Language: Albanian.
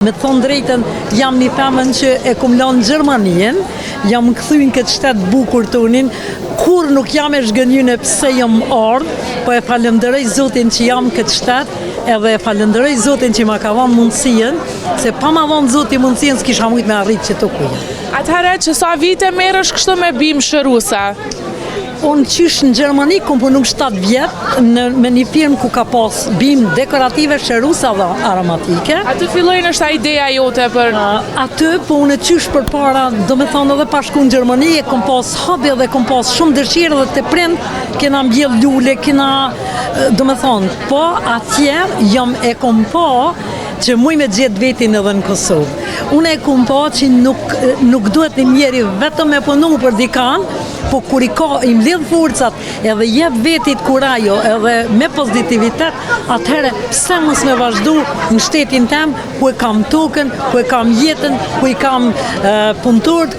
Me të thonë drejtën, jam një femën që e kum lanë Gjermanien, jam këthyn këtë shtetë bukur tonin, kur nuk jam e shgënjyne pse jam ardhë, po e falenderoj Zotin që jam këtë shtetë, edhe e falenderoj Zotin që ma ka dhanë mundësien, se pa ma dhanë Zotin mundësien s'kisha mujt me arritë që të kuja. Atëherë që sa vite merresh kështu me bimë shëruese? Unë qysh në Gjermani, kom punu 7 vjetë me një firmë ku ka pas bimë dekorative, shëruesa dhe aromatike. Aty filloi nështë ideja jote për... Aty, po unë qysh për para, do me thonë edhe pashku në Gjermani, e kom pas hobby dhe kom pas shumë dëshirë dhe të prind, kena mbjell lule, kena, do me thonë, po atje jam e kom pa që muj me gjetë vetin edhe në Kosovë. Unë e kom pa që nuk duhet një njeri vetëm me punu për dikan, po kur i ka i mbledh forcat edhe jep vetit kurajo edhe me pozitivitet, atëherë pse mos me vazhdu në shtetin tem ku e kam tokën, ku e kam jetën, ku i kam punëtorët,